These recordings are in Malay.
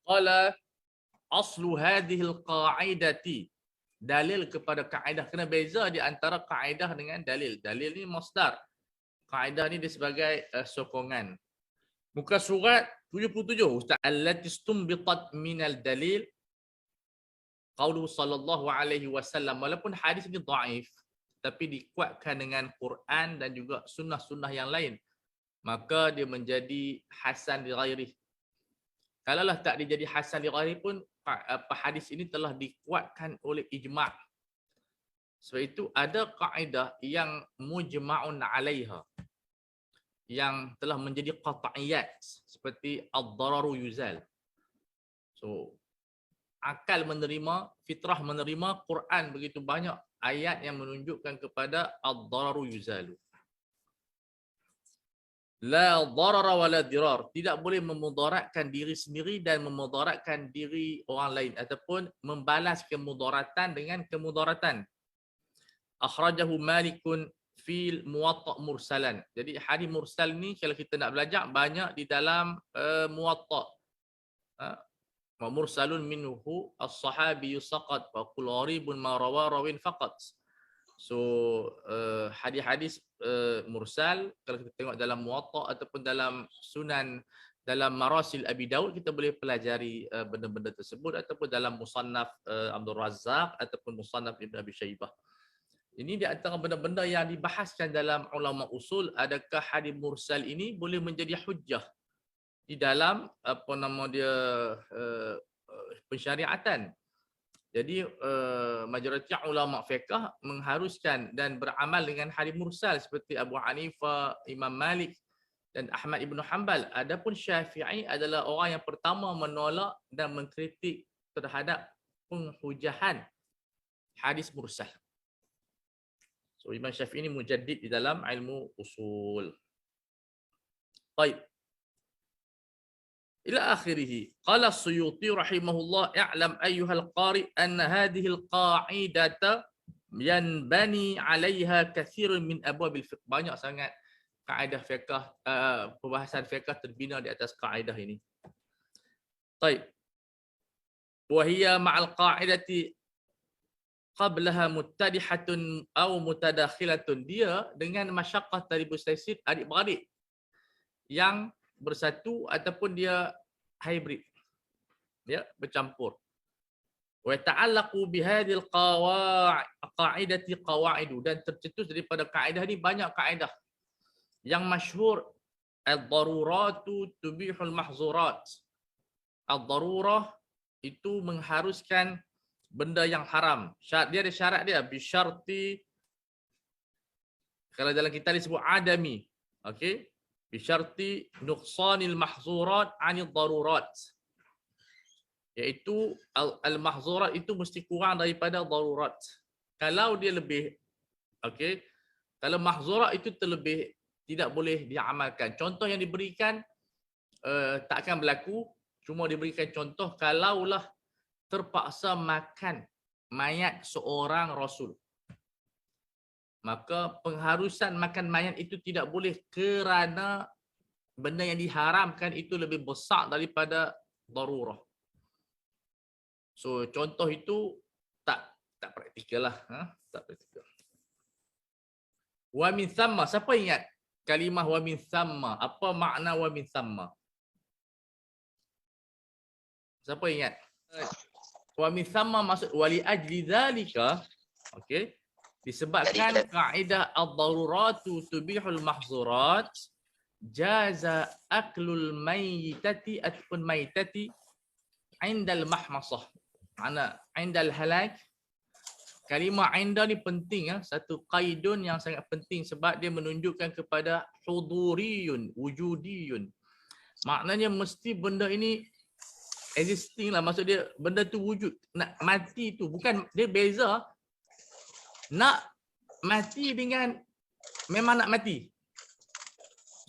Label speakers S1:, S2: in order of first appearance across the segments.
S1: Qala aslu hadhil qa'idati. Dalil kepada kaedah. Kena beza di antara kaedah dengan dalil. Dalil ni masdar. Kaedah ni dia sebagai sokongan. Muka surat 77. Ustaz, allati istumbitat minal dalil qauluhu sallallahu alaihi wasallam. Walaupun hadis ni dhaif, tapi dikuatkan dengan Quran dan juga sunnah-sunnah yang lain, maka dia menjadi hasan li ghairi. Kalaulah tak dia jadi hasan li ghairi pun, hadis ini telah dikuatkan oleh ijma'. Sebab itu ada kaedah yang mujma'un 'alaiha, yang telah menjadi qat'iyat, seperti ad-dararu yuzal. So, akal menerima, fitrah menerima, Quran begitu banyak ayat yang menunjukkan kepada ad-dararu yuzalu. La darara wa la dirar. Tidak boleh memudaratkan diri sendiri dan memudaratkan diri orang lain, ataupun membalas kemudaratan dengan kemudaratan. Akhrajahu Malikun fil Muwatta' mursalan. Jadi hadis mursal ni kalau kita nak belajar banyak di dalam Muwatta'. Wa mursalun minhu as-sahabi saqat wa qul gharibun ma rawa rawin faqat. So hadis-hadis mursal kalau kita tengok dalam Muwatta' ataupun dalam Sunan, dalam Marasil Abi Daud, kita boleh pelajari benda-benda tersebut, ataupun dalam Musannaf Abdul Razzaq ataupun Musannaf Ibn Abi Shaybah. Ini di antara benda-benda yang dibahaskan dalam ulama usul. Adakah hadis mursal ini boleh menjadi hujjah di dalam apa nama dia pensyariatan? Jadi majoriti ulama fiqh mengharuskan dan beramal dengan hadis mursal, seperti Abu Hanifah, Imam Malik dan Ahmad Ibn Hanbal. Adapun Syafi'i adalah orang yang pertama menolak dan mengkritik terhadap penghujahan hadis mursal. So Imam Syafi'i ini mujaddid di dalam ilmu usul. Baik. Ila akhirih. Qala As-Suyuti rahimahullah, i'lam ayyuhal qari anna hadhihi al-qa'idata yanbani 'alayha katsirun min abwabil fiqh. Banyak sangat kaedah fiqh, perbahasan fiqh terbina di atas kaedah ini. Baik. Wa hiya ma'al qa'idati qablaha muttadihatun aw mutadakhilatun. Dia dengan masyaqqah taribus taysir, adik-beradik yang bersatu ataupun dia hybrid, ya, bercampur. Wa ta'allaqu bihadhil qa'idati qawaidu, dan tercetus daripada kaedah ni banyak kaedah. Yang masyhur, ad-daruratu tubihul mahzurat. Ad-darurah itu mengharuskan benda yang haram. Dia ada syarat dia, bisyarti, kalau dalam kita disebut adami, okey, bisyarti nuqsanil mahzurat 'anil darurat. Iaitu al-mahzurat itu mesti kurang daripada darurat. Kalau dia lebih, okey, kalau mahzurat itu terlebih, tidak boleh diamalkan. Contoh yang diberikan tak akan berlaku, cuma diberikan contoh kalaulah terpaksa makan mayat seorang rasul, maka pengharusan makan mayat itu tidak boleh, kerana benda yang diharamkan itu lebih besar daripada darurah. So contoh itu tak praktikal lah, tak praktikal. Wa min thamma, siapa ingat kalimah wa min thamma? Apa makna wa min thamma? Siapa ingat? Wa min thamma maksud wali ajli dzalika, okey, disebabkan kaedah ad-daruratu tubihul mahzurat, jaza aklul mayyitati ataupun maitati indal mahmasah. Mana indal halak. Kalimah inda ni penting, satu qaidun yang sangat penting, sebab dia menunjukkan kepada huduriyun, wujudiyun. Maknanya mesti benda ini existing lah, maksud dia benda tu wujud. Nak mati tu bukan, dia beza nak mati dengan memang nak mati.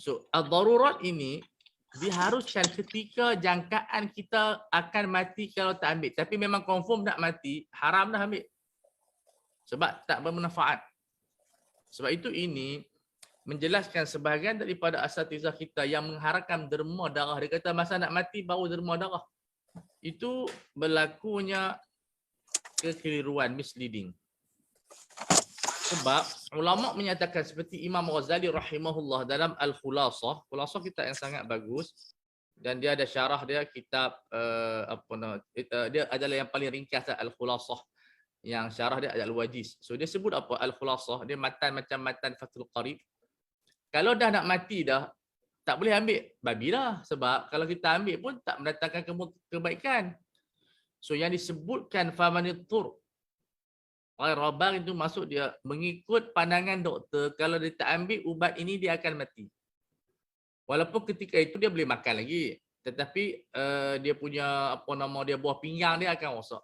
S1: So ad-darurat ini diharuskan ketika jangkaan kita akan mati kalau tak ambil, tapi memang confirm nak mati, haram dah ambil sebab tak bermanfaat. Sebab itu ini menjelaskan sebahagian daripada asatizah kita yang mengharamkan derma darah. Dia kata masa nak mati baru derma darah. itu berlakunya kekeliruan, misleading. Sebab ulama menyatakan seperti Imam Ghazali rahimahullah dalam Al-Khulasah, Khulasah kitab yang sangat bagus dan dia ada syarah dia kitab dia adalah yang paling ringkas Al-Khulasah, yang syarah dia Al-Wajiz. So dia sebut apa Al-Khulasah, dia matan macam matan Fathul Qarib. Kalau dah nak mati dah, tak boleh ambil babi lah, sebab kalau kita ambil pun tak mendatangkan kebaikan. So yang disebutkan famanitur Rabar itu masuk dia mengikut pandangan doktor, kalau dia tak ambil ubat ini dia akan mati. Walaupun ketika itu dia boleh makan lagi, tetapi dia punya dia buah pinggang dia akan rosak.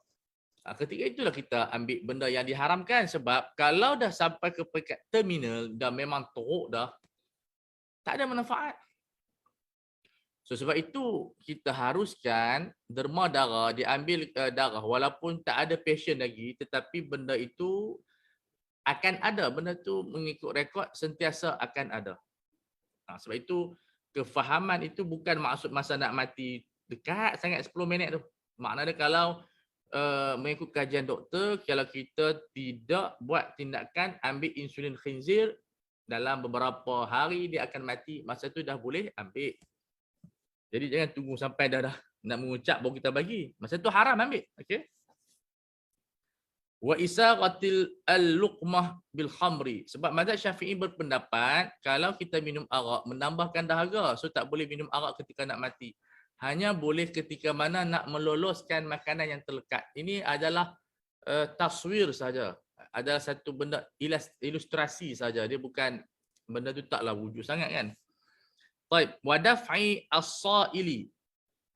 S1: Ketika itulah kita ambil benda yang diharamkan, sebab kalau dah sampai ke peringkat terminal dah memang teruk dah, tak ada manfaat. So sebab itu kita haruskan derma darah, diambil darah walaupun tak ada patient lagi, tetapi benda itu akan ada, benda tu mengikut rekod sentiasa akan ada. Sebab itu kefahaman itu bukan maksud masa nak mati dekat sangat 10 minit tu. Maknanya kalau mengikut kajian doktor, kalau kita tidak buat tindakan ambil insulin khinzir dalam beberapa hari dia akan mati, masa tu dah boleh ambil. Jadi jangan tunggu sampai dah nak mengucap baru kita bagi. Masa tu haram ambil. Okey. Wa isaqatil al-luqmah bil khamri. Sebab mazhab Syafi'i berpendapat kalau kita minum arak menambahkan dahaga, so tak boleh minum arak ketika nak mati. Hanya boleh ketika mana nak meloloskan makanan yang terlekat. Ini adalah taswir saja. Adalah satu benda ilustrasi saja. Dia bukan benda tu taklah wujud sangat kan. Baik, wa daf'i as-sa'ili.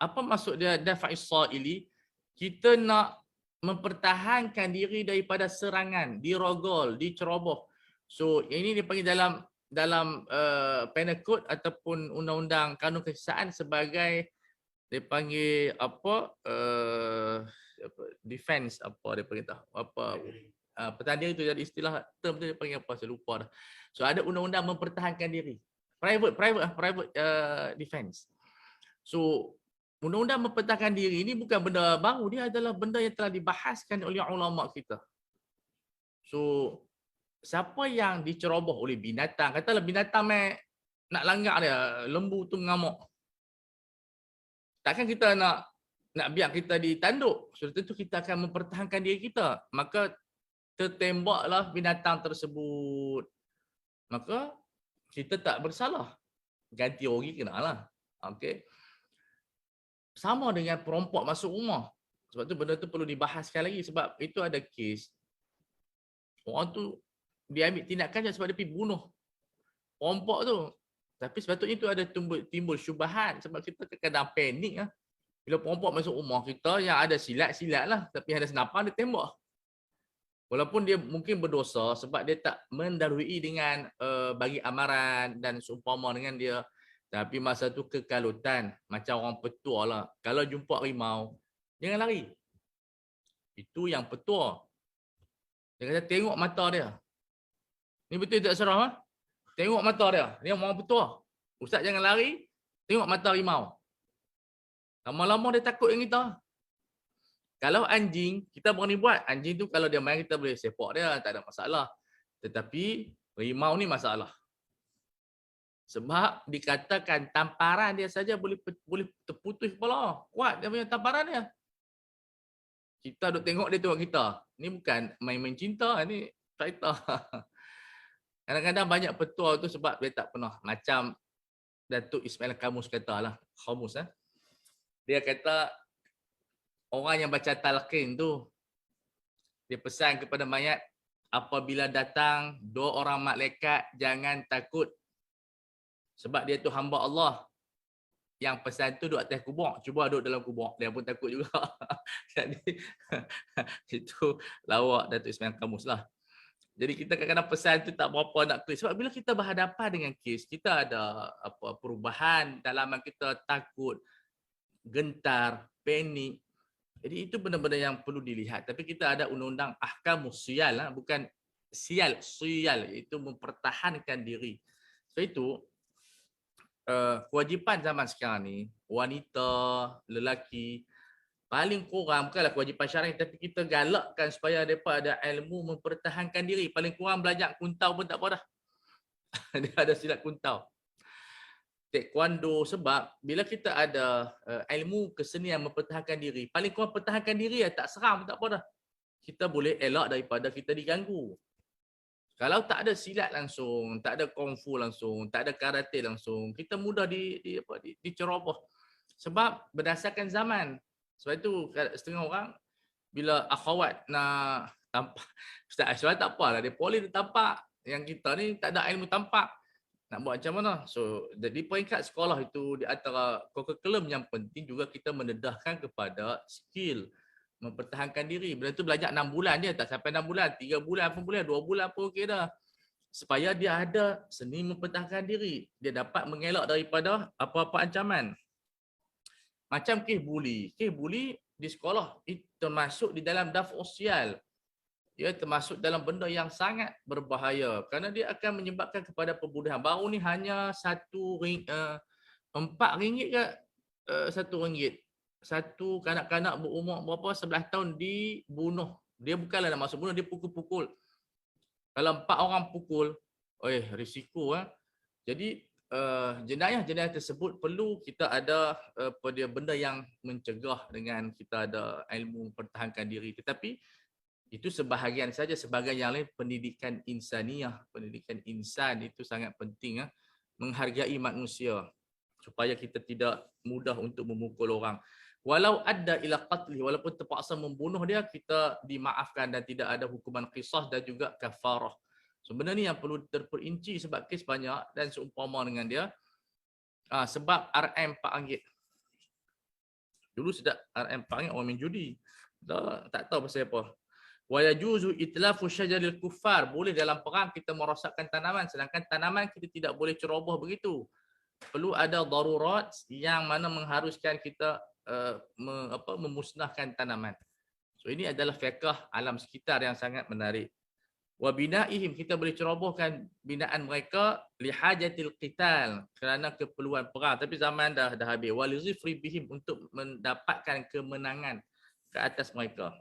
S1: Apa maksud dia daf'i as-sa'ili? Kita nak mempertahankan diri daripada serangan, dirogol, diceroboh. So ini dipanggil dalam penal code ataupun undang-undang kanun keseksaan sebagai dipanggil defense apa dia panggil tahu apa pertandingan itu jadi istilah term tu dia panggil apa saya lupa dah. So ada undang-undang mempertahankan diri. Private defense. So undang-undang mempertahankan diri ini bukan benda baru, dia adalah benda yang telah dibahaskan oleh ulama kita. So siapa yang diceroboh oleh binatang, katalah binatang nak langgar dia, lembu tu mengamuk. Takkan kita nak biar kita ditanduk. So tentu kita akan mempertahankan diri kita. Maka tertembaklah binatang tersebut. Maka kita tak bersalah. Ganti rugi kenalah. Okey. Sama dengan perompak masuk rumah. Sebab tu benda tu perlu dibahaskan lagi sebab itu ada kes. Orang tu dia ambil tindakan sebab dia pergi bunuh perompak tu. Tapi sepatutnya itu ada timbul syubhat sebab kita kadang-kadang panik lah. Bila perompak masuk rumah kita yang ada silat lah, tapi ada senapan dia tembak. Walaupun dia mungkin berdosa sebab dia tak mendahului dengan bagi amaran dan seumpama dengan dia. Tapi masa tu kekalutan. Macam orang petua lah. Kalau jumpa harimau, jangan lari. Itu yang petua. Dia kata tengok mata dia. Ni betul tak serah? Ha? Tengok mata dia. Dia orang petua. Ustaz jangan lari. Tengok mata harimau. Lama-lama dia takut dengan kita. Kalau anjing, kita berani buat. Anjing tu kalau dia main, kita boleh sepak dia. Tak ada masalah. Tetapi, harimau ni masalah. Sebab dikatakan tamparan dia saja boleh terputus kepala. Kuat dia punya tamparan dia. Kita duk tengok dia tengok kita. Ni bukan main-main cinta. Ni cerita. Kadang-kadang banyak petua tu sebab dia tak pernah. Macam Datuk Ismail Kamus kata lah. Kamus lah. Dia kata, orang yang baca talqin tu, dia pesan kepada mayat, apabila datang 2 orang malaikat, jangan takut. Sebab dia tu hamba Allah. Yang pesan tu duduk atas kubur. Cuba duduk dalam kubur. Dia pun takut juga. Jadi, itu lawak Datuk Ismail Kamus lah. Jadi kita kadang-kadang pesan tu tak berapa nak klik. Sebab bila kita berhadapan dengan kes, kita ada perubahan, dalaman kita takut, gentar, panik. Jadi itu benda-benda yang perlu dilihat. Tapi kita ada undang-undang ahkamus siyal, bukan siyal, itu mempertahankan diri. So itu kewajipan zaman sekarang ni, wanita, lelaki, paling kurang, bukanlah kewajipan syar'i, tapi kita galakkan supaya mereka ada ilmu mempertahankan diri. Paling kurang belajar kuntau pun tak apa dah. Dia ada silat kuntau. Taekwondo, sebab bila kita ada ilmu kesenian mempertahankan diri, paling kurang pertahankan diri ya, tak seram pun tak apa dah. Kita boleh elak daripada kita diganggu. Kalau tak ada silat langsung, tak ada kungfu langsung, tak ada karate langsung, kita mudah diceroboh. Sebab berdasarkan zaman. Sebab itu setengah orang bila akhwat nak tampak, Ustaz Ashraf tak apalah, dia boleh dia tampak. Yang kita ni tak ada ilmu tampak. Nak buat macam mana? So, di peringkat sekolah itu, di antara kurikulum yang penting juga kita mendedahkan kepada skill mempertahankan diri. Benda tu belajar 6 bulan dia, tak sampai 6 bulan, 3 bulan pun boleh, 2 bulan pun okey dah. Supaya dia ada seni mempertahankan diri. Dia dapat mengelak daripada apa-apa ancaman. Macam kes buli. Kes buli di sekolah itu termasuk di dalam daf'u sosial. Ia termasuk dalam benda yang sangat berbahaya kerana dia akan menyebabkan kepada pembunuhan. Baru ni hanya RM4 ke RM1. Satu kanak-kanak berumur berapa 11 tahun dibunuh. Dia bukanlah nak masuk bunuh, dia pukul-pukul. Kalau 4 orang pukul, risiko. Jadi jenayah-jenayah tersebut perlu kita ada benda yang mencegah dengan kita ada ilmu mempertahankan diri. Tetapi itu sebahagian saja, sebahagian yang lain pendidikan insaniah, pendidikan insan itu sangat penting, menghargai manusia supaya kita tidak mudah untuk memukul orang. Walau ada ila qatli, walaupun terpaksa membunuh dia, kita dimaafkan dan tidak ada hukuman qisas dan juga kafarah. Sebenarnya yang perlu terperinci sebab kes banyak dan seumpama dengan dia. Sebab RM RM4. Dulu sedap RM RM4 orang main judi. Tak tahu pasal apa. Wa yajuzu itlafu syajaril kuffar. Boleh dalam perang kita merosakkan tanaman, sedangkan tanaman kita tidak boleh ceroboh begitu. Perlu ada darurat yang mana mengharuskan kita memusnahkan tanaman. So ini adalah fiqh alam sekitar yang sangat menarik. Wa binaihim, kita boleh cerobohkan binaan mereka lihajatil qital, kerana keperluan perang, tapi zaman dah habis. Wa lizifri bihim, untuk mendapatkan kemenangan ke atas mereka.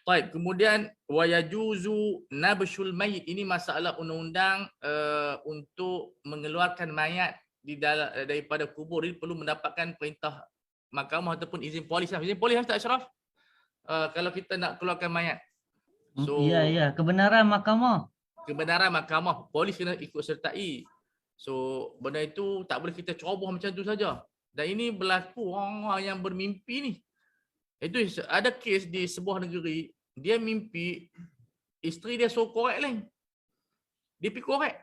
S1: Baik, kemudian wa yajuzu nabshul mayit, ini masalah undang-undang untuk mengeluarkan mayat daripada kubur. Ini perlu mendapatkan perintah mahkamah ataupun izin polis. Izin polis Ustaz Ashraf kalau kita nak keluarkan mayat. So
S2: ya, kebenaran mahkamah.
S1: Kebenaran mahkamah, polis kena ikut sertai. So benda itu tak boleh kita ceroboh macam tu saja. Dan ini berlaku orang yang bermimpi ni. Itu ada kes di sebuah negeri, dia mimpi isteri dia suruh korek lain. Dia pergi korek.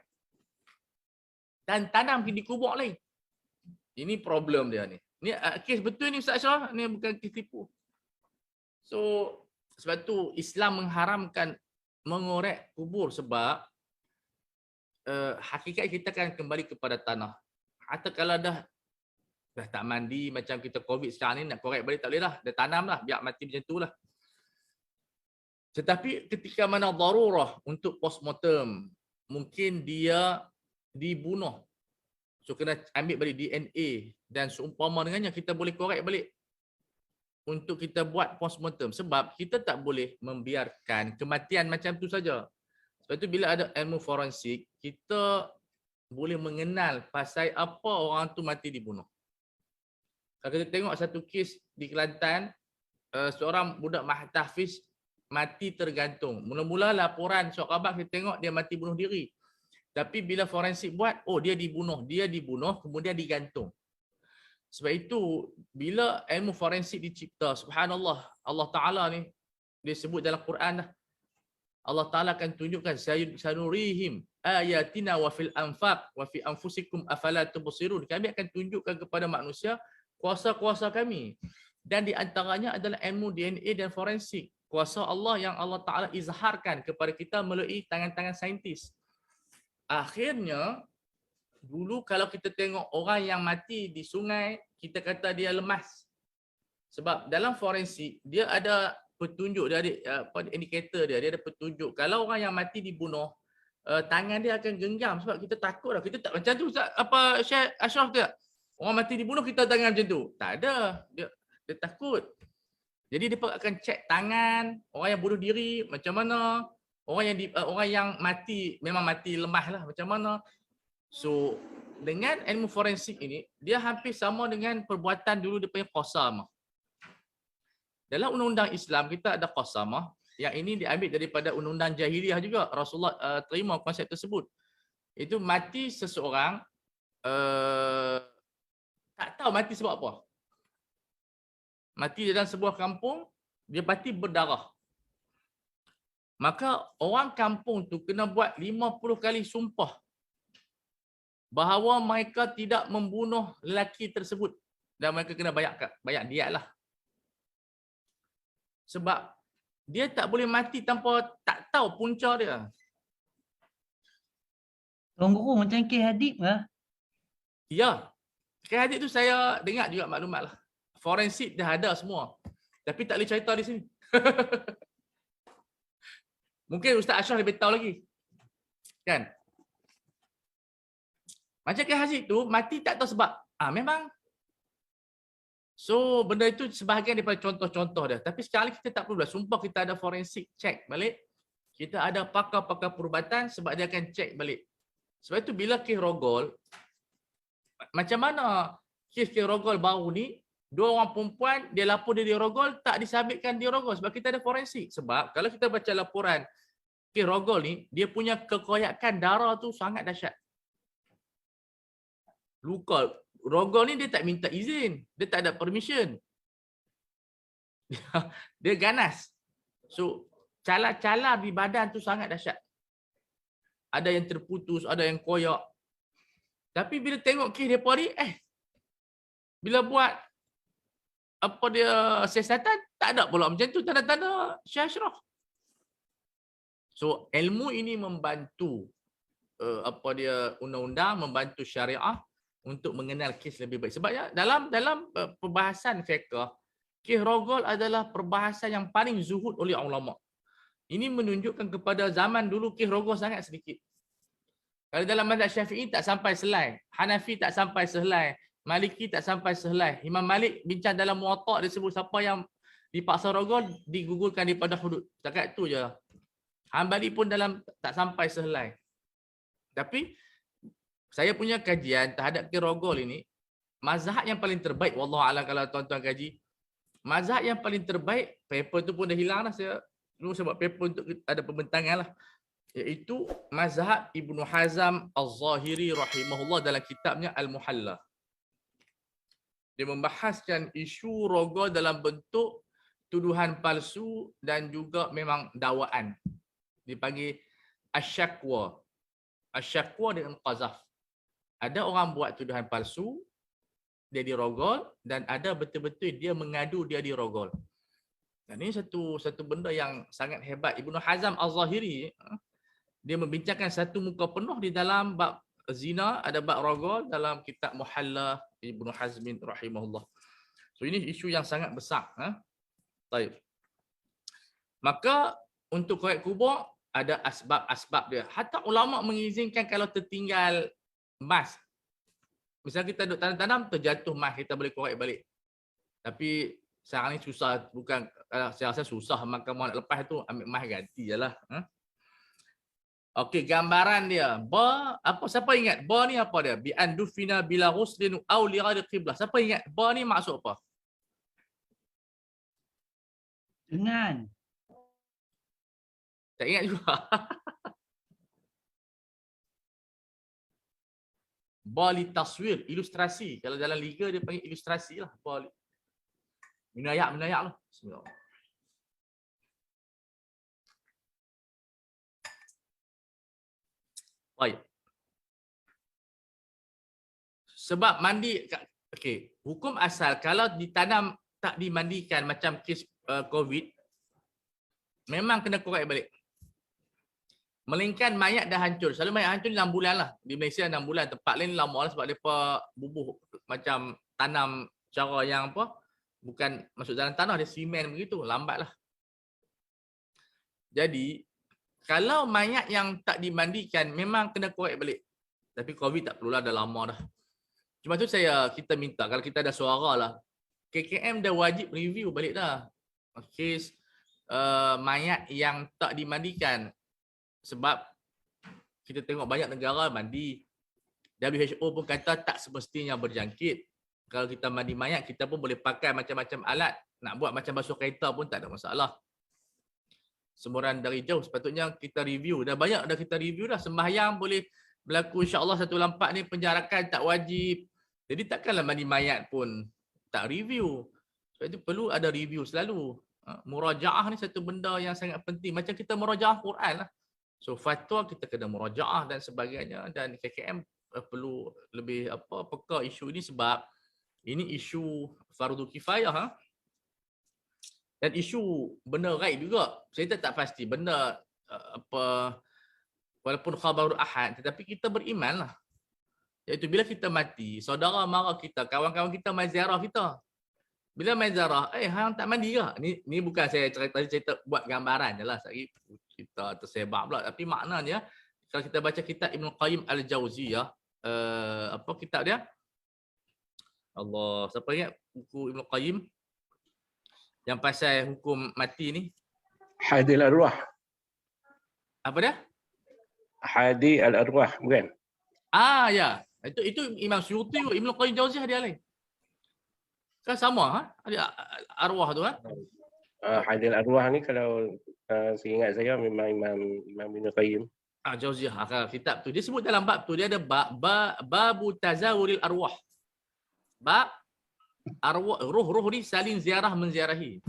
S1: Dan tanam di kubur lain. Ini problem dia ni. Ni kes betul ni Ustaz Ashraf, ni bukan kes tipu. So sebab tu Islam mengharamkan mengorek kubur sebab hakikat kita akan kembali kepada tanah. Atau kalau dah tak mandi macam kita COVID sekarang ni, nak korek balik tak boleh lah. Dah tanam lah, biar mati macam tu lah. Tetapi ketika mana darurah untuk postmortem, mungkin dia dibunuh. So kena ambil balik DNA dan seumpama dengannya kita boleh korek balik untuk kita buat postmortem. Sebab kita tak boleh membiarkan kematian macam tu saja. Sebab tu bila ada ilmu forensik, kita boleh mengenal pasal apa orang tu mati dibunuh. Kalau kita tengok satu kes di Kelantan, seorang budak mahtafiz mati tergantung. Mula-mula laporan surat khabar kita tengok dia mati bunuh diri. Tapi bila forensik buat, dia dibunuh. Dia dibunuh kemudian digantung. Sebab itu bila ilmu forensik dicipta, subhanallah, Allah Ta'ala ni dia sebut dalam Quran dah. Allah Ta'ala akan tunjukkan sanurihim ayatina wa fil anfaq wa fi anfusikum afala tubsirun. Kami akan tunjukkan kepada manusia kuasa-kuasa kami. Dan di antaranya adalah ilmu DNA dan forensik. Kuasa Allah yang Allah Ta'ala izharkan kepada kita melalui tangan-tangan saintis. Akhirnya, dulu kalau kita tengok orang yang mati di sungai, kita kata dia lemas. Sebab dalam forensik, dia ada petunjuk, dia ada indikator dia ada petunjuk. Kalau orang yang mati dibunuh, tangan dia akan genggam sebab kita takut lah. Kita tak macam tu, Syekh Ashraf tak? Orang mati dibunuh kita tangan macam tu. Tak ada. Dia takut. Jadi dia akan cek tangan orang yang bunuh diri macam mana, orang yang mati memang mati lemah lah macam mana. So dengan ilmu forensik ini dia hampir sama dengan perbuatan dulu dia panggil qasamah. Dalam undang-undang Islam kita ada qasamah, yang ini diambil daripada undang-undang jahiliah juga. Rasulullah terima konsep tersebut. Itu mati seseorang tak tahu mati sebab apa. Mati dalam sebuah kampung, dia mati berdarah. Maka orang kampung tu kena buat 50 kali sumpah bahawa mereka tidak membunuh lelaki tersebut dan mereka kena bayar diat lah. Sebab dia tak boleh mati tanpa tak tahu punca dia.
S2: Tuan Guru macam kes Hadib ke?
S1: Ya. Kes Hadib tu saya dengar juga maklumat lah. Forensik dah ada semua. Tapi tak boleh cerita di sini. Mungkin Ustaz Ashraf lebih tahu lagi. Kan? Macam kes Hadib tu mati tak tahu sebab. Memang. So benda itu sebahagian daripada contoh-contoh dia. Tapi sekarang kita tak perlu dah. Sumpah kita ada forensik check balik. Kita ada pakar-pakar perubatan sebab dia akan check balik. Sebab itu bila kes rogol, macam mana kes rogol baru ni, 2 orang perempuan, dia lapor dia rogol, tak disabitkan dia rogol sebab kita ada forensik. Sebab kalau kita baca laporan kes rogol ni, dia punya kekoyakan darah tu sangat dahsyat. Luka. Rogol ni dia tak minta izin. Dia tak ada permission. Dia ganas. So, cala-cala di badan tu sangat dahsyat. Ada yang terputus, ada yang koyak. Tapi bila tengok kes mereka ni, bila buat apa dia siasatan, tak ada pula macam tu, tanda-tanda Syekh Ashraf. So, ilmu ini membantu undang-undang, membantu syariah untuk mengenal kes lebih baik. Sebabnya dalam perbahasan fiqh, kes rogol adalah perbahasan yang paling zuhud oleh ulama. Ini menunjukkan kepada zaman dulu kes rogol sangat sedikit. Kalau dalam mazhab Syafi'i tak sampai selai, Hanafi tak sampai sehelai, Maliki tak sampai sehelai. Imam Malik bincang dalam Muwatta' dia sebut siapa yang dipaksa rogol digugurkan daripada hudud. Setakat tu je. Hambali pun dalam tak sampai sehelai. Tapi saya punya kajian terhadap kes rogol ini, mazhab yang paling terbaik, wallahualam kalau tuan-tuan kaji, mazhab yang paling terbaik, paper tu pun dah hilang lah, saya buat paper untuk ada pembentangan lah, iaitu mazhab Ibnu Hazm Al-Zahiri rahimahullah dalam kitabnya Al-Muhalla. Dia membahaskan isu rogol dalam bentuk tuduhan palsu dan juga memang dakwaan. Dipanggil asyakwa. Asyakwa dengan qazaf. Ada orang buat tuduhan palsu, dia dirogol, dan ada betul-betul dia mengadu dia dirogol. Dan ini satu benda yang sangat hebat. Ibnu Hazm Al-Zahiri, dia membincangkan satu muka penuh di dalam bab zina, ada bab rogol dalam kitab Muhalla Ibnu Hazmin rahimahullah. So ini isu yang sangat besar. Baik. Maka untuk korek kubur ada asbab-asbab dia. Hatta ulama mengizinkan kalau tertinggal emas. Misalnya kita duduk tanam-tanam, terjatuh emas, kita boleh korek balik. Tapi sekarang ni susah, bukan, saya rasa susah, maka mau nak lepas tu ambil emas ganti je lah. Okey, gambaran dia. Siapa ingat? Ba ni apa dia? Bi an dufina bila ghuslin aw li ghairi qiblah. Siapa ingat? Ba ni maksud apa?
S2: Dengan.
S1: Tak ingat juga. Ba li taswir, ilustrasi. Kalau dalam liga dia panggil ilustrasi lah. Ba li. Minayak lah. Bismillah. Baik. Sebab mandi, okey, hukum asal kalau ditanam tak dimandikan macam kes COVID, memang kena korek balik. Melainkan mayat dah hancur. Selalu mayat hancur 6 bulan lah. Di Malaysia 6 bulan. Tempat lain lama lah sebab mereka bubuh macam tanam cara yang apa, bukan masuk dalam tanah, dia simen begitu. Lambat lah. Jadi, kalau mayat yang tak dimandikan memang kena korek balik. Tapi COVID tak perlulah, dah lama dah. Cuma tu kita minta kalau kita ada suara lah, KKM dah wajib review balik dah kes mayat yang tak dimandikan. Sebab kita tengok banyak negara mandi. WHO pun kata tak semestinya berjangkit. Kalau kita mandi mayat, kita pun boleh pakai macam-macam alat. Nak buat macam basuh kereta pun tak ada masalah. Semburan dari jauh sepatutnya kita review. Dah banyak dah kita review dah. Sembahyang boleh berlaku insya-Allah 184 ni, penjarakan tak wajib. Jadi takkanlah mandi mayat pun tak review. Sebab itu perlu ada review selalu. Murajaah ni satu benda yang sangat penting. Macam kita murajaah Quran lah. So fatwa kita kena murajaah dan sebagainya, dan KKM perlu lebih peka isu ini sebab ini isu fardu kifayah. Dan isu benda gaib juga. Saya tak pasti benda walaupun khabarul ahad, tetapi kita beriman lah. Iaitu bila kita mati, saudara mara kita, kawan-kawan kita mai ziarah kita. Bila mai ziarah, hang tak mandi ke? Ni bukan saya cerita buat gambaran je lah. Kita tersebar pula. Tapi maknanya, kalau kita baca kitab Ibn Qayyim Al-Jawziyah, apa kitab dia? Allah, siapa ingat buku Ibn Qayyim? Yang pasal hukum mati ni?
S3: Hadi al-Arwah.
S1: Apa dia?
S3: Hadi al-Arwah, bukan?
S1: Ya. Itu Imam Suyuti, Ibn Qayyim Jawziyah dia lain. Kan sama, ada arwah tu kan?
S3: Hadi al-Arwah ni kalau seingat saya memang Imam Ibn Qayyim.
S1: Jawziyah, kitab tu. Dia sebut dalam bab tu, dia ada babu tazawuril arwah. Bab arwah, roh-roh ni saling ziarah menziarahi.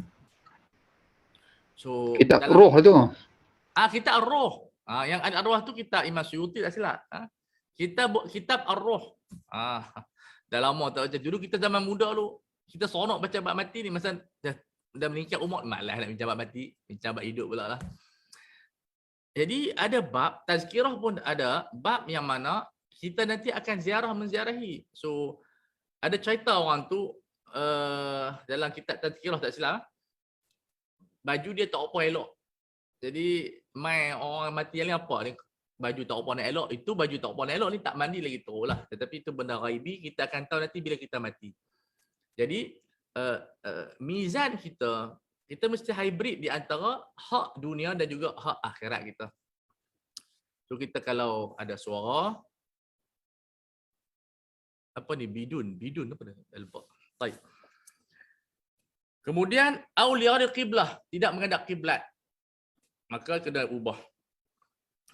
S1: So
S4: kitab roh tu.
S1: Kitab ar-Ruh. Yang ada arwah tu kitab Imam Suyuti tak silap. Kitab ar-Ruh. Dah lama tak baca. Dulu kita zaman muda dulu, kita seronok baca bab mati ni. Masa dah meningkat umur, malas nak bincang bab mati, bincang bab hidup pula lah. Jadi ada bab, tazkirah pun ada, bab yang mana kita nanti akan ziarah menziarahi. So ada cerita orang tu dalam kitab tazkirah tak silap, baju dia tak apa elok. Jadi mai orang mati yang ni apa ni, baju tak apa nak elok, itu baju tak apa nak elok ni tak mandi lagi terus lah. Tetapi itu benda ghaibi, kita akan tahu nanti bila kita mati. Jadi mizan kita mesti hybrid di antara hak dunia dan juga hak akhirat kita. So kita kalau ada suara apa ni, bidun apa dia? Lupa. Baik. Kemudian auliya qiblah, tidak menghadap kiblat. Maka kena ubah.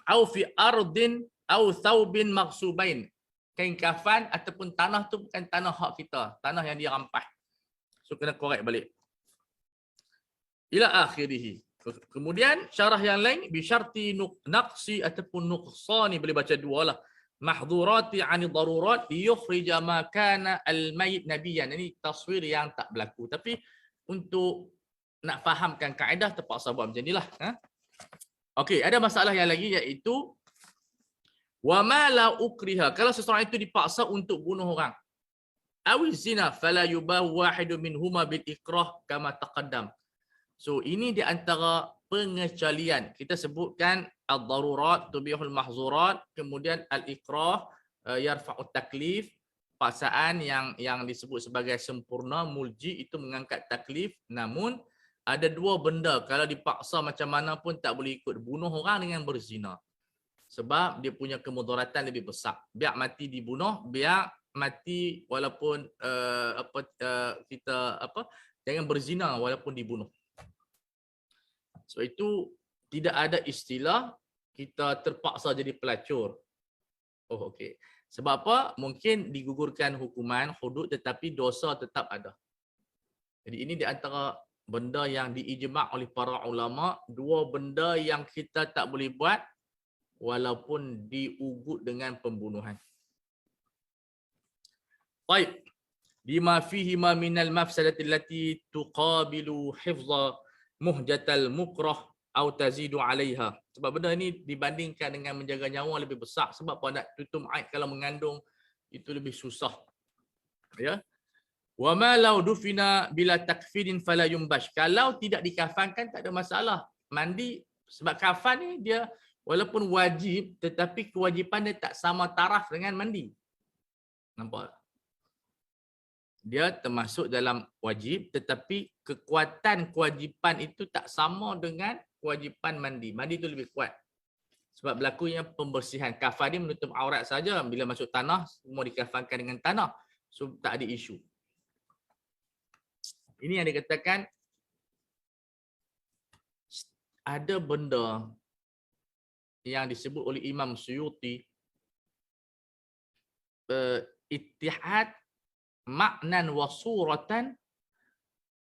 S1: Au fi ardin au thawbin maghsubain. Kain kafan ataupun tanah tu bukan tanah hak kita, tanah yang dia rampas. So kena korek balik. Ila akhirih. Kemudian syarah yang lain bi syarti naqsi ataupun nuqsani, boleh baca dua lah. Mahdhurati 'ani darurat liyukhrija ma kana al-mayyit nabiyan. Ini taswir yang tak berlaku, tapi untuk nak fahamkan kaedah terpaksa buat macam inilah. Okey, ada masalah yang lagi iaitu wa ma la ukriha, kalau seseorang itu dipaksa untuk bunuh orang. Awiz zina fala yubahu wahidun minhuma bil ikrah kama taqaddam. So ini di antara pengecualian. Kita sebutkan ad-darurat tubihul mahzurat, kemudian al-ikrah yarfa'ut taklif, paksaan yang disebut sebagai sempurna, mulji itu mengangkat taklif. Namun ada dua benda kalau dipaksa macam mana pun tak boleh ikut, bunuh orang dengan berzina. Sebab dia punya kemudaratan lebih besar. Biar mati dibunuh, biar mati walaupun jangan berzina walaupun dibunuh. So itu tidak ada istilah kita terpaksa jadi pelacur. Oh okey. Sebab apa? Mungkin digugurkan hukuman hudud tetapi dosa tetap ada. Jadi ini di antara benda yang diijma' oleh para ulama, dua benda yang kita tak boleh buat walaupun diugut dengan pembunuhan. Baik. Bima fihi ma minal mafsadati allati tuqabilu hifza muhjatal mukrah atau tazidu 'alaiha. Sebab benda ini dibandingkan dengan menjaga nyawa lebih besar. Sebab apa? Nak tutup aib kalau mengandung itu lebih susah. Ya. Wa ma law dufina bila takfirin fala yumbash. Kalau tidak dikafankan tak ada masalah. Mandi, sebab kafan ni dia walaupun wajib tetapi kewajipan dia tak sama taraf dengan mandi. Nampak? dia termasuk dalam wajib, tetapi kekuatan kewajipan itu tak sama dengan kewajipan mandi. Mandi itu lebih kuat. Sebab berlakunya pembersihan. Kafan ni menutup aurat saja. Bila masuk tanah, semua dikafankan dengan tanah. So, tak ada isu. Ini yang dikatakan ada benda yang disebut oleh Imam Suyuti ittihad ma'nan wa suratan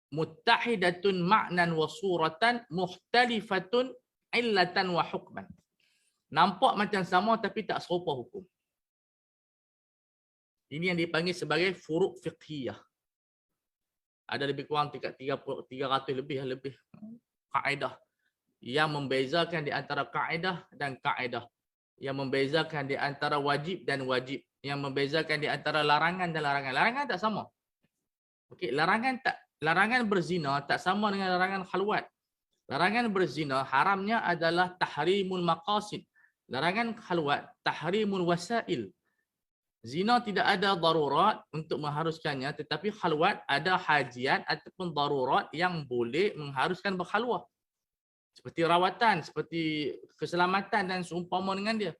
S1: muttahidatun ma'nan wa suratan muhtalifatun illatan wa hukman. Nampak macam sama tapi tak serupa hukum. Ini yang dipanggil sebagai furuk fiqhiyah. Ada lebih kurang 300 lebih kaedah yang membezakan di antara kaedah dan kaedah, yang membezakan di antara wajib dan wajib, yang membezakan di antara larangan dan larangan. Larangan tak sama. Okey, larangan berzina tak sama dengan larangan khalwat. Larangan berzina haramnya adalah tahrimul maqasid. Larangan khalwat tahrimul wasail. Zina tidak ada darurat untuk mengharuskannya, tetapi khalwat ada hajiat ataupun darurat yang boleh mengharuskan berkhalwat. Seperti rawatan, seperti keselamatan dan seumpama dengan dia.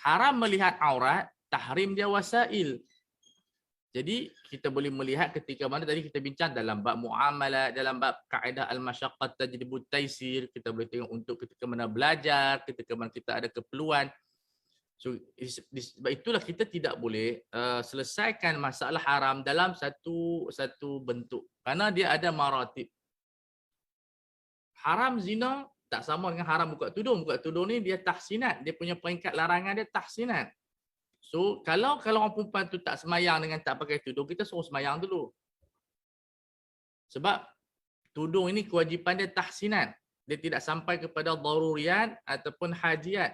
S1: Haram melihat aurat, tahrim dia wasail. Jadi kita boleh melihat ketika mana tadi kita bincang dalam bab muamalah, dalam bab kaedah al-masyaqqat tajlibut taisir, kita boleh tengok untuk ketika mana belajar, ketika mana kita ada keperluan. So sebab itulah kita tidak boleh selesaikan masalah haram dalam satu bentuk. Kerana dia ada maratib. Haram zina tak sama dengan haram buka tudung. Buka tudung ni dia tahsinat. Dia punya peringkat larangan dia tahsinat. So kalau orang perempuan tu tak semayang dengan tak pakai tudung, kita suruh semayang dulu. Sebab tudung ini kewajipan dia tahsinat. Dia tidak sampai kepada daruriyat ataupun hajiat.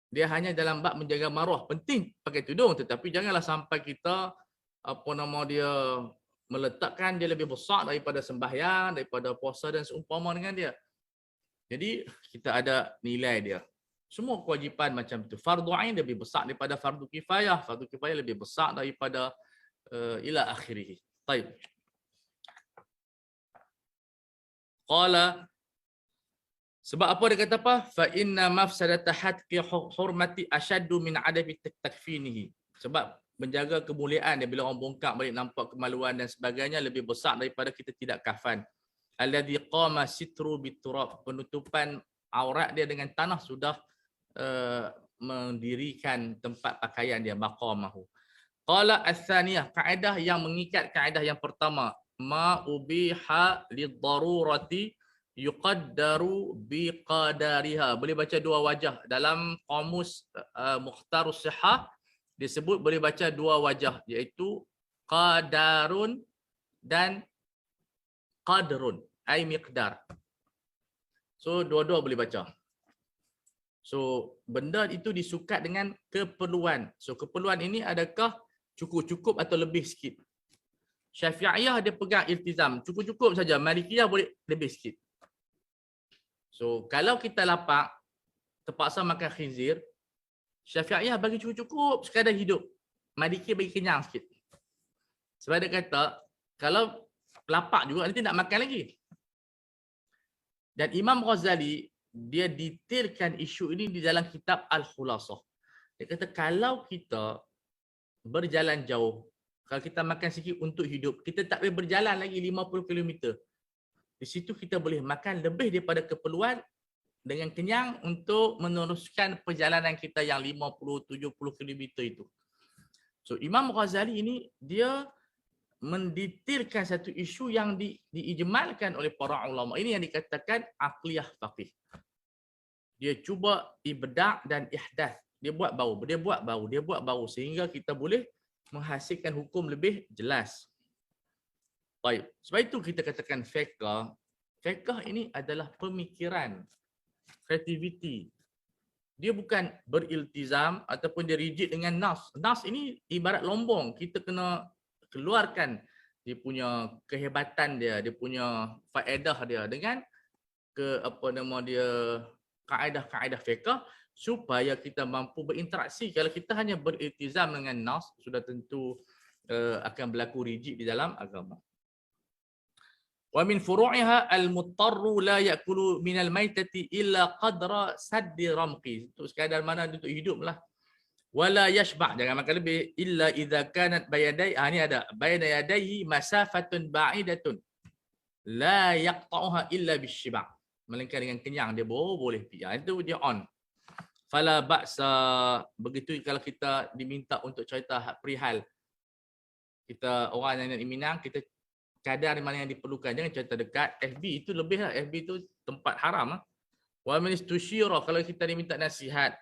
S1: Dia hanya dalam bab menjaga maruah. Penting pakai tudung, tetapi janganlah sampai kita meletakkan dia lebih besar daripada sembahyang, daripada puasa dan seumpama dengan dia. Jadi kita ada nilai dia. Semua kewajipan macam itu. Fardu ain lebih besar daripada fardu kifayah. Fardu kifayah lebih besar daripada ila akhirih. Baik. Qala, sebab apa dia kata apa? Fa inna mafsadata hadqi hurmati ashaddu min adabi takfinihi. Sebab menjaga kemuliaan dia bila orang bongkak balik nampak kemaluan dan sebagainya lebih besar daripada kita tidak kafan. Alladhi qama sitru biturab, penutupan aurat dia dengan tanah sudah mendirikan tempat pakaian dia, maqamahu. Qala ats-tsaniyah, kaedah yang mengikat kaedah yang pertama, ma ubiha lid-darurati yuqaddaru biqadariha. Boleh baca dua wajah dalam kamus Mukhtarus Sihah. Disebut boleh baca dua wajah, iaitu qadarun dan qadrun, ai miqdar. So dua-dua boleh baca. So benda itu disukat dengan keperluan. So keperluan ini adakah cukup-cukup atau lebih sikit? Syafi'iyah dia pegang iltizam, cukup-cukup saja. Malikiyah boleh lebih sikit. So kalau kita lapar, terpaksa makan khinzir, Syafi'iyah bagi cukup-cukup sekadar hidup. Maliki bagi kenyang sikit. Sebab dia kata, kalau lapar juga nanti nak makan lagi. Dan Imam Ghazali, dia detailkan isu ini di dalam kitab Al-Khulasah. Dia kata, kalau kita berjalan jauh, kalau kita makan sikit untuk hidup, kita tak boleh berjalan lagi 50 km. Di situ kita boleh makan lebih daripada keperluan dengan kenyang untuk meneruskan perjalanan kita yang 50-70 km itu. So Imam Ghazali ini dia mendetailkan satu isu yang diijmalkan oleh para ulama. Ini yang dikatakan aqliyah faqih. Dia cuba ibda' dan ihdath. Dia buat baru sehingga kita boleh menghasilkan hukum lebih jelas. Baik. Sebab itu kita katakan fiqh. Fiqh ini adalah pemikiran, kreativiti. Dia bukan beriltizam ataupun dia rigid dengan nas. Nas ini ibarat lombong. Kita kena keluarkan dia punya kehebatan dia, dia punya faedah dia dengan kaedah-kaedah fiqh supaya kita mampu berinteraksi. Kalau kita hanya beriltizam dengan nas, sudah tentu akan berlaku rigid di dalam agama. Wa min furu'iha al-muttarru la ya'kulu min al-maitati illa qadra saddi ramqi. Untuk sekadar mana untuk hidup lah. Wala yashba', jangan makan lebih, illa idza kanat bayadai, ini ada, bayna yadayhi masafatun ba'idatun la yaqta'uha illa bisyiba'. Melainkan dengan kenyang dia boleh pi. Itu dia on. Fala ba'sa, begitu kalau kita diminta untuk cerita perihal kita orang yang Minang, kita kadar mana yang diperlukan, jangan cerita dekat. FB itu lebih lah, FB itu tempat haram. Wa min istusyira, kalau kita diminta nasihat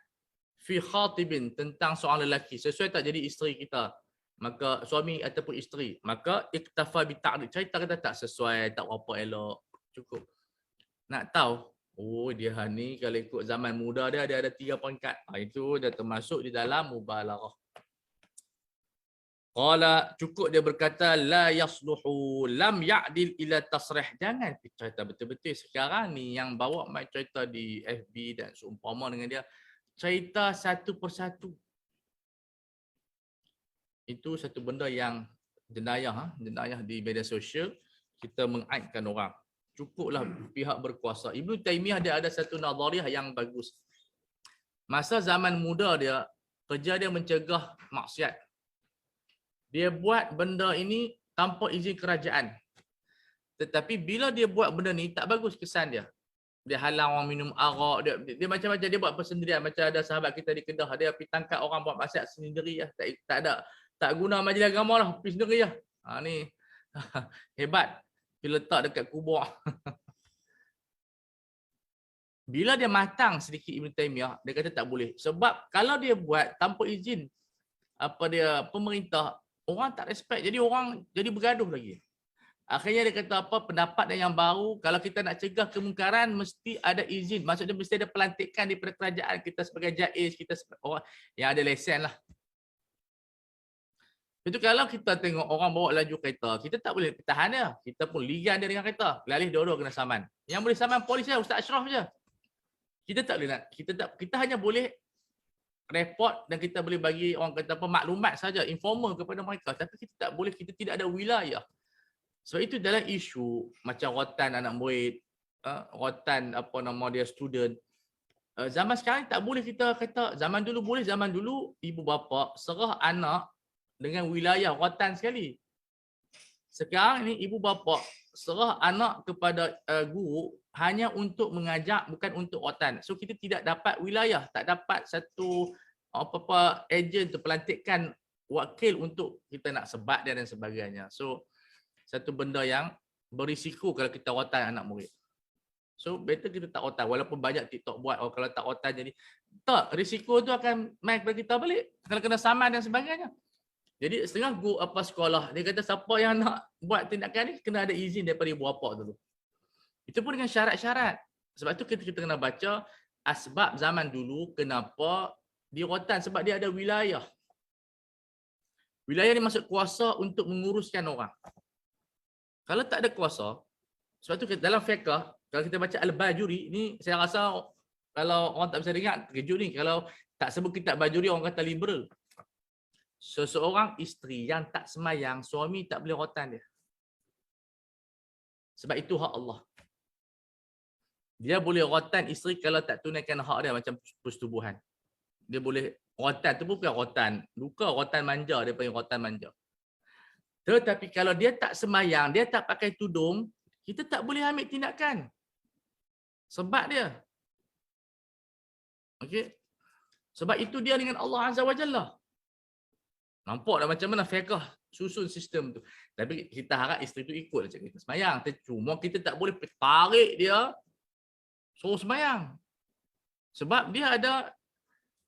S1: fi khatibin, tentang seorang lelaki, sesuai tak jadi isteri kita, maka suami ataupun isteri, maka iktafa bi ta'rif, cerita kata tak sesuai, tak apa elok, cukup. Nak tahu, oh dia ni kalau ikut zaman muda dia ada 3 peringkat. Itu dah termasuk di dalam mubalaghah. Qala, cukup dia berkata la yasluhu lam ya'dil ila tasrih. Jangan cerita betul-betul sekarang ni yang bawa mai cerita di FB dan seumpama dengan dia, cerita satu persatu. Itu satu benda yang jenayah di media sosial, kita mengaibkan orang. Cukuplah pihak berkuasa. Ibnu Taimiyah dia ada satu nazariah yang bagus. Masa zaman muda dia, kerja dia mencegah maksiat. Dia buat benda ini tanpa izin kerajaan. Tetapi bila dia buat benda ni, tak bagus kesan dia. Dia halang orang minum arak, dia macam-macam, dia buat persendirian. Macam ada sahabat kita di Kedah, dia pergi tangkap orang buat maksiat sendiri lah. Tak guna majlis agama lah, pergi sendiri lah. Ni hebat. Dia letak dekat kubur. Bila dia matang sedikit Ibn Taimiyah, dia kata tak boleh. Sebab kalau dia buat tanpa izin pemerintah, orang tak respect. Jadi orang jadi bergaduh lagi. Akhirnya dia kata apa, pendapat yang baru, kalau kita nak cegah kemungkaran mesti ada izin. Maksudnya mesti ada pelantikan daripada kerajaan, kita sebagai jaiz, kita sebagai orang yang ada lesen lah. Itu kalau kita tengok orang bawa laju kereta, kita tak boleh tahan dia. Kita pun ligan dia dengan kereta. Lalih dua-dua kena saman. Yang boleh saman polis dia Ustaz Ashraf je. Kita tak boleh nak, kita hanya boleh report dan kita boleh bagi orang kata apa maklumat saja, informal kepada mereka, tapi kita tak boleh, kita tidak ada wilayah. Sebab itu dalam isu macam rotan anak murid, rotan apa nama dia student, zaman sekarang tak boleh kita kata, zaman dulu boleh, zaman dulu ibu bapa serah anak dengan wilayah rotan sekali. Sekarang ni ibu bapa serah anak kepada guru hanya untuk mengajar, bukan untuk rotan. So kita tidak dapat wilayah, tak dapat satu apa-apa ejen tu pelantikan wakil untuk kita nak sebat dia dan sebagainya. So satu benda yang berisiko kalau kita rotan anak murid. So better kita tak rotan, walaupun banyak TikTok buat, kalau tak rotan jadi tak, risiko tu akan main kepada kita balik kalau kena saman dan sebagainya. Jadi setengah guru sekolah dia kata siapa yang nak buat tindakan ni kena ada izin daripada ibu bapa dulu. Itu pun dengan syarat-syarat. Sebab tu kita kena baca asbab zaman dulu kenapa di rotan, sebab dia ada wilayah. Wilayah ni maksud kuasa untuk menguruskan orang. Kalau tak ada kuasa, sebab tu dalam fiqh, kalau kita baca Al-Bajuri, ni saya rasa kalau orang tak bisa dengar, terkejut ni. Kalau tak sebut kitab Bajuri, orang kata liberal. Seseorang isteri yang tak semayang, suami tak boleh rotan dia. Sebab itu hak Allah. Dia boleh rotan isteri kalau tak tunaikan hak dia macam persetubuhan. Dia boleh rotan, tu bukan rotan. Luka rotan manja, dia panggil rotan manja. Tetapi kalau dia tak semayang, dia tak pakai tudung, kita tak boleh ambil tindakan. Sebab dia. Okey. Sebab itu dia dengan Allah Azza wa Jalla. Nampak dah macam mana fiqh susun sistem tu. Tapi kita harap isteri tu ikut macam kita semayang. Cuma kita tak boleh tarik dia suruh semayang. Sebab dia ada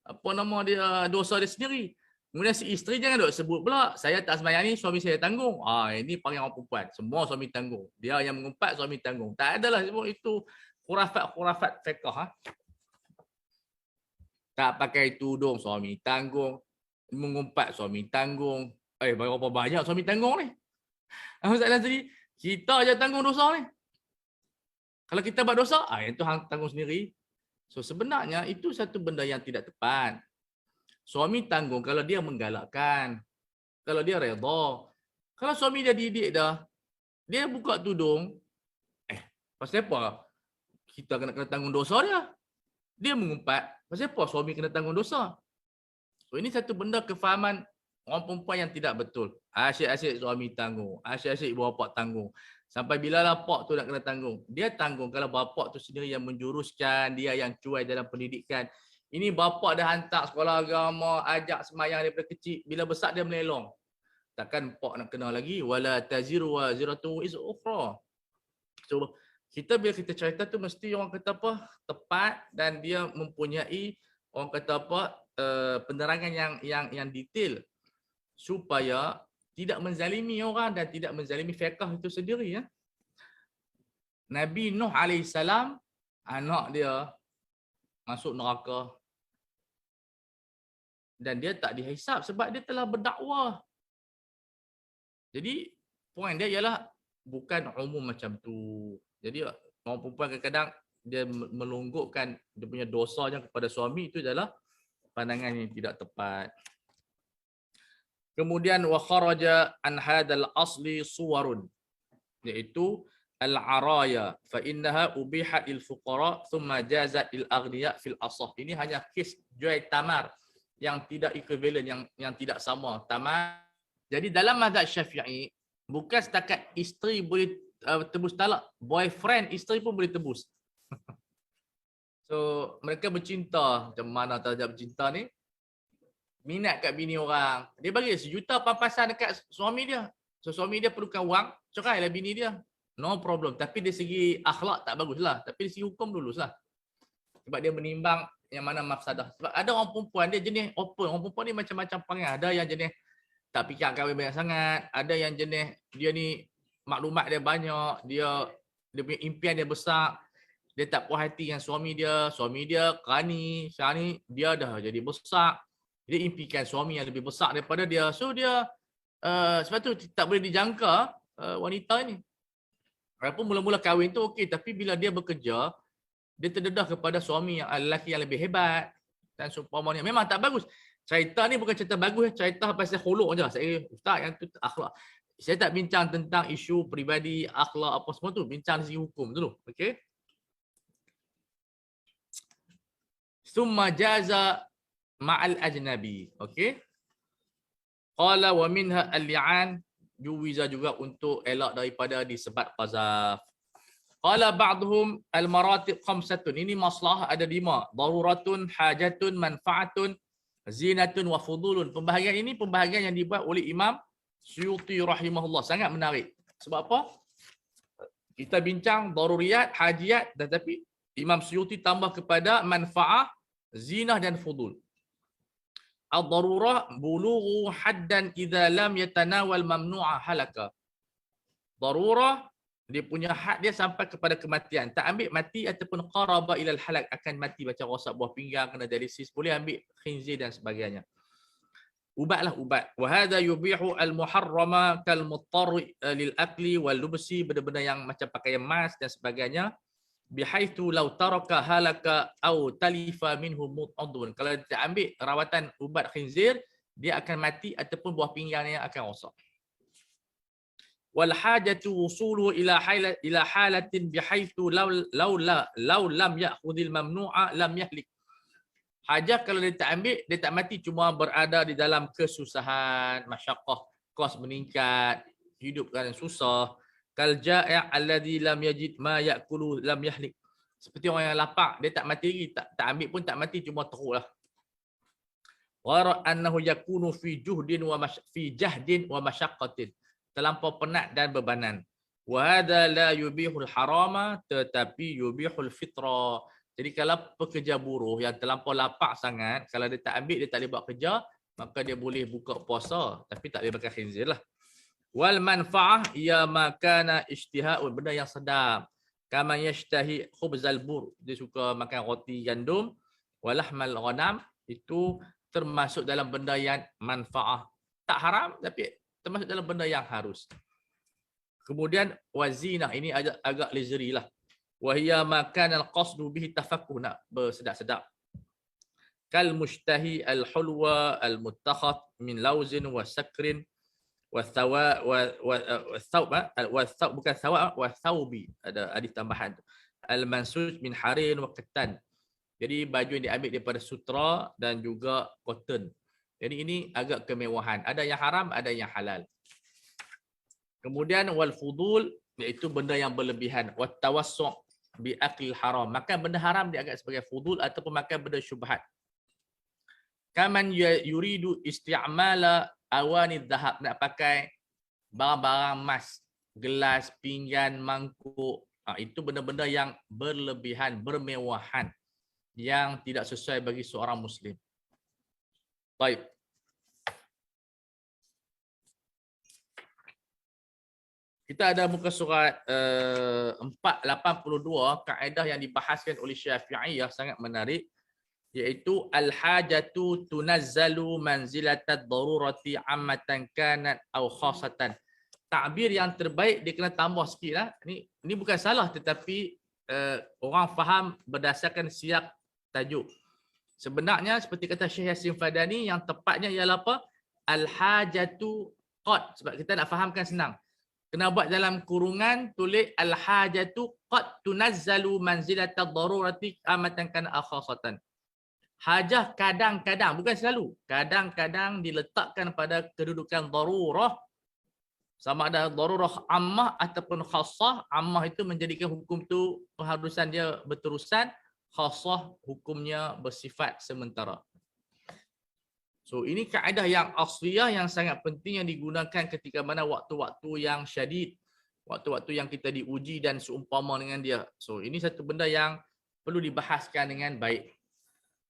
S1: apa nama dia, dosa dia sendiri. Kemudian si isteri jangan duk sebut pula, saya tak semayang ni suami saya tanggung. Ini panggil orang perempuan. Semua suami tanggung. Dia yang mengumpat, suami tanggung. Tak adalah semua itu khurafat fiqh. Tak pakai tudung, suami tanggung. Mengumpat, suami tanggung. Berapa banyak suami tanggung ni? Masalah sendiri, kita je tanggung dosa ni. Kalau kita buat dosa, yang tu hang tanggung sendiri. So sebenarnya itu satu benda yang tidak tepat. Suami tanggung kalau dia menggalakkan, kalau dia redha. Kalau suami dia didik dah, dia buka tudung, pasal apa? Kita kena tanggung dosa dia. Dia mengumpat, pasal apa suami kena tanggung dosa? So ini satu benda kefahaman orang perempuan yang tidak betul. Asyik-asyik suami tanggung, asyik-asyik ibu bapa tanggung. Sampai bila lah pak tu nak kena tanggung. Dia tanggung kalau bapa tu sendiri yang menjuruskan, dia yang cuai dalam pendidikan. Ini bapa dah hantar sekolah agama, ajak semayang daripada kecil, bila besar dia melelong. Takkan pak nak kena lagi, wala taziru wa ziratu is ukhra. So kita bila kita cerita tu mesti orang kata apa, tepat dan dia mempunyai orang kata apa, penerangan yang detail supaya tidak menzalimi orang dan tidak menzalimi fiqh itu sendiri ya. Nabi Nuh alaihissalam, anak dia masuk neraka dan dia tak dihisap sebab dia telah berdakwah. Jadi poin dia ialah bukan umum macam tu. Jadi orang perempuan kadang-kadang dia melonggokkan dia punya dosanya kepada suami, itu adalah pandangan yang tidak tepat. Kemudian wa kharaja an hadzal asli suwarun, iaitu al-araya fa innaha ubihat lil fuqara thumma jazat lil aghniya fil asah. Ini hanya kes jual tamar yang tidak equivalent, yang tidak sama. Tamar. Jadi dalam mazhab Syafi'i bukan setakat isteri boleh tebus talak, boyfriend isteri pun boleh tebus. So mereka bercinta, macam mana darjat bercinta ni? Minat kat bini orang, dia bagi 1 juta pampasan dekat suami dia. So suami dia perlukan wang, cerailah bini dia. No problem. Tapi dari segi akhlak tak baguslah. Tapi dari segi hukum luluslah. Sebab dia menimbang yang mana mafsadah. Sebab ada orang perempuan dia jenis open. Orang perempuan ni macam-macam perangai. Ada yang jenis tak fikir kahwin banyak sangat. Ada yang jenis dia ni maklumat dia banyak. Dia punya impian dia besar. Dia tak puas hati dengan suami dia. Suami dia kerani. Sekarang ni dia dah jadi besar. Dia impikan suami yang lebih besar daripada dia. So dia sebab tu tak boleh dijangka wanita ni. Walaupun mula-mula kahwin tu okey, tapi bila dia bekerja, dia terdedah kepada suami yang lelaki yang lebih hebat dan seumpamanya. Memang tak bagus. Cerita ni bukan cerita bagus, cerita pasal khuluk je. Saya ustaz yang tu akhlak. Saya tak bincang tentang isu peribadi, akhlak apa semua tu, bincang segi hukum dulu, okey? Summa jaza ma'al ajnabi, okey? Qala wa minha al-li'an, juwiza juga untuk elak daripada disebat qazaf. Qala ba'dhum al-maratib khamsatun. Ini masalah ada 5. Daruratun, hajatun, manfaatun, zinatun wa fudulun. Pembahagian ini pembahagian yang dibuat oleh Imam Suyuti rahimahullah. Sangat menarik. Sebab apa? Kita bincang daruriyat, hajiat, tetapi Imam Suyuti tambah kepada manfaah, zinah dan fudul. Ad-darurah bulughu haddan idza lam yatanawal mamnu'a halaka. Darurah dia punya had dia sampai kepada kematian. Tak ambil mati ataupun qaraba ilal halak, akan mati macam rosak buah pinggang, kena dialisis, boleh ambil khinzir dan sebagainya. Ubatlah ubat. Wa hadha yubihu al-muharrama kal muttar lil akli wal lubsi, benda-benda yang macam pakai emas dan sebagainya. Bihaitsu law taraka halaka au talifa minhu mut'adun. Kalau dia ambil rawatan ubat khinzir, dia akan mati ataupun buah pinggangnya akan rosak. Wal hajatu wusulu ila halatin bihaitsu law lam ya'khudhil mamnu'a lam yahlik. Hajat kalau dia tak ambil, dia tak mati, cuma berada di dalam kesusahan, masyaqqah, kos meningkat, hidup kan susah. Kal ja'i' alladhi lam yajid ma ya'kulu lam yahlik. Seperti orang yang lapar, dia tak mati lagi, tak ambil pun tak mati, cuma teruklah. Wa annahu yakunu fi jahdin wa masyaqqatin. Terlampau penat dan bebanan. Wa hadha la yubihul harama tetapi yubihul fitra. Jadi kalau pekerja buruh yang terlampau lapar sangat, kalau dia tak ambil, dia tak boleh buat kerja, maka dia boleh buka puasa tapi tak boleh makan khinzir lah. Wal manfaah ia makana ijtiha'un, benda yang sedap. Kama yashtahi khubzal bur, dia suka makan roti gandum. Walahmal ghanam, itu termasuk dalam benda yang manfaah. Tak haram tapi termasuk dalam benda yang harus. Kemudian wazina, ini agak leisure lah. wa hiya ma kana al-qasdu bihi tafakkuh, nak bersedap-sedap. Kal mushtahi al-hulwa al-muttakhad min lauzin wa sakrin wa thawa wa thawb bukan thawa wa thawbi, ada hadis tambahan tu. Al-mansuj min harin wa qattan. Jadi baju yang diambil daripada sutra dan juga cotton. Jadi ini agak kemewahan. Ada yang haram, ada yang halal. Kemudian wal fudul, iaitu benda yang berlebihan. Wat tawassu' bi akil haram. Makan benda haram dia anggap sebagai fudul ataupun makan benda syubhat. Kaman yuridu isti'mala awani dhahab, nak pakai barang-barang emas, gelas, pinggan, mangkuk. Itu benda-benda yang berlebihan, bermewahan, yang tidak sesuai bagi seorang Muslim. Baik. Kita ada muka surat 482, kaedah yang dibahaskan oleh Syafi'iyah sangat menarik, iaitu al-hajatu tunazzalu manzilatad darurati ammatan kanat aw khasatan. Takbir yang terbaik dia kena tambah sikit lah. Ini bukan salah, tetapi orang faham berdasarkan siyak tajuk. Sebenarnya seperti kata Syekh Yassin Fadani, yang tepatnya ialah apa? Al-hajatu qad. Sebab kita nak fahamkan senang. Kena buat dalam kurungan, tulis al-hajatu qad tunazzalu manzilatad darurati ammatan kanat aw khasatan. Hajah kadang-kadang, bukan selalu, kadang-kadang diletakkan pada kedudukan darurah, sama ada darurah ammah ataupun khassah. Ammah itu menjadikan hukum tu pengharusan dia berterusan, khassah hukumnya bersifat sementara. So ini kaedah yang asliyah yang sangat penting yang digunakan ketika mana waktu-waktu yang syadid, waktu-waktu yang kita diuji dan seumpama dengan dia. So ini satu benda yang perlu dibahaskan dengan baik.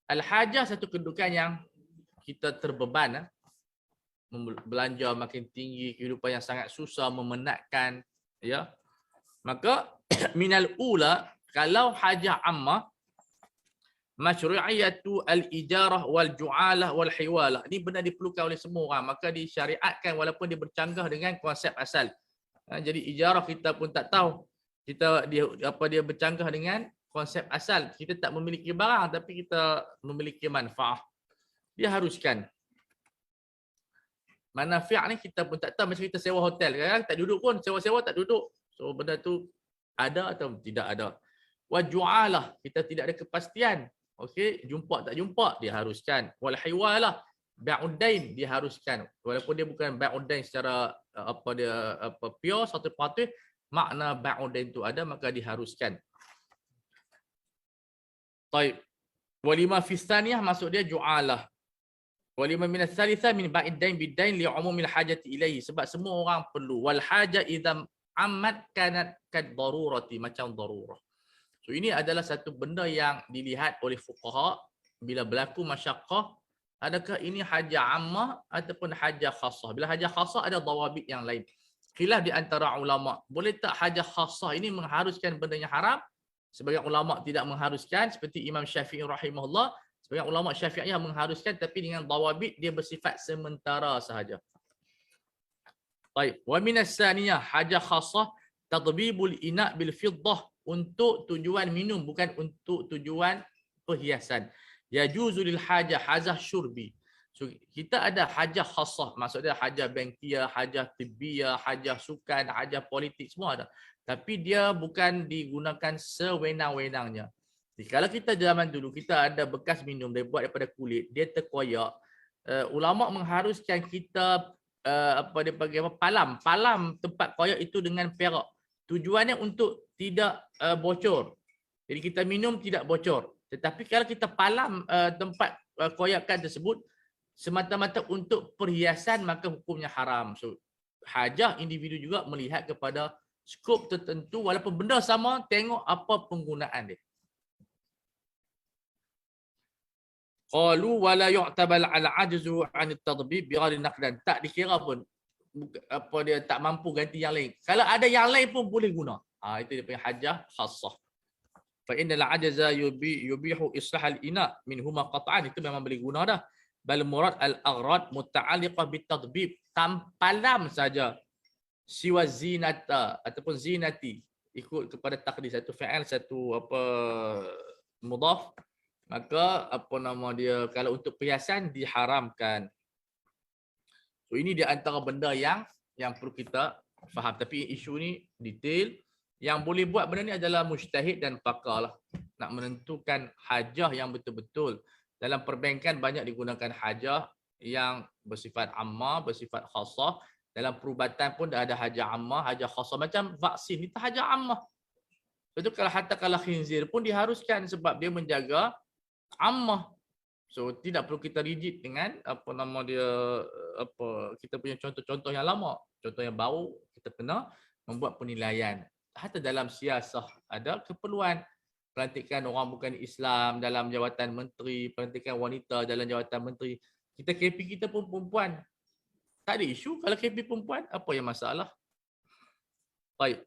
S1: Al-hajah satu kedudukan yang kita terbeban, belanja makin tinggi, kehidupan yang sangat susah, memenatkan, ya. Maka minal ula, kalau hajah ammah, masyru'iyatu al-ijarah wal ju'alah wal hiwalah. Ini benar diperlukan oleh semua orang, maka disyariatkan walaupun dia bercanggah dengan konsep asal. Jadi ijarah kita pun tak tahu, dia bercanggah dengan konsep asal. Kita tak memiliki barang tapi kita memiliki manfaat. Dia haruskan. Manfaat ni kita pun tak tahu, macam kita sewa hotel kan, tak duduk pun, sewa-sewa tak duduk. So benda tu ada atau tidak ada. Wa ju'alah, kita tidak ada kepastian. Okey, jumpa tak jumpa, dia haruskan. Wal hiwalah, bai'udain, dia haruskan. Walaupun dia bukan bai'udain secara pure 100%, makna bai'udain tu ada, maka diharuskan. Taib. Walima fi tsaniyah, maksud dia ju'alah. Walima min ats-tsalitsah min ba'id-dain bid-dain li umumil hajati ilaihi, sebab semua orang perlu. Wal haja idza ammat kanat kad darurati, macam darurah. So ini adalah satu benda yang dilihat oleh fuqaha bila berlaku masyaqqah, adakah ini hajah ammah ataupun hajah khassah. Bila hajah khassah ada dawabit yang lain. Khilaf di antara ulama, boleh tak hajah khassah ini mengharuskan benda yang haram? Sebagian ulama tidak mengharuskan, seperti Imam Syafi'i rahimahullah. Sebagian ulama Syafi'iyah mengharuskan, tapi dengan dawabit dia bersifat sementara sahaja. Baik, wa minas saniyah hajah khassah tadbibul ina' bil fiddah, untuk tujuan minum, bukan untuk tujuan perhiasan. Yajuzu lil hajah hajah syurbi. So kita ada hajah khassah, maksudnya hajah bangkiyah, hajah tibbiyah, hajah sukan, hajah politik, semua ada. Tapi dia bukan digunakan sewenang-wenangnya. Jadi, kalau kita zaman dulu, kita ada bekas minum dia buat daripada kulit, dia terkoyak. Ulama mengharuskan kita dia panggil apa, palam tempat koyak itu dengan perak. Tujuannya untuk tidak bocor. Jadi kita minum tidak bocor. Tetapi kalau kita palam tempat koyakan tersebut semata-mata untuk perhiasan, maka hukumnya haram. So hajah individu juga melihat kepada skop tertentu, walaupun benda sama, tengok apa penggunaan dia. Qalu wala yu'tabal al-ajzu 'an at-tadbib bi ghairi naqdan. Tak dikira pun dia tak mampu ganti yang lain. Kalau ada yang lain pun boleh guna. Itu dia punya hajah khassah. Fa innal ajza yubihu islah al-ina minhuma qat'an, itu memang boleh guna dah. Bal murad al-aghrad muta'alliqah bit-tadbib, tampalam saja. Siwa zinata ataupun zinati, ikut kepada takdir, satu fi'il, satu apa mudhaf, maka apa nama dia, kalau untuk perhiasan diharamkan. So ini di antara benda yang perlu kita faham. Tapi isu ni detail. Yang boleh buat benda ni adalah mujtahid dan pakar lah. Nak menentukan hajah yang betul-betul. Dalam perbankan banyak digunakan hajah yang bersifat ammah, bersifat khasah. Dalam perubatan pun dah ada hajah ammah, hajah khasah. Macam vaksin, itu hajah ammah. Itu kalau khinzir pun diharuskan sebab dia menjaga ammah. So tidak perlu kita rigid dengan apa nama dia, apa kita punya contoh-contoh yang lama. Contoh yang baru kita kena membuat penilaian. Hatta dalam siasah ada keperluan pelantikan orang bukan Islam dalam jawatan menteri, pelantikan wanita dalam jawatan menteri. Kita KP kita pun perempuan. Tak ada isu kalau KP perempuan, apa yang masalah? Baik.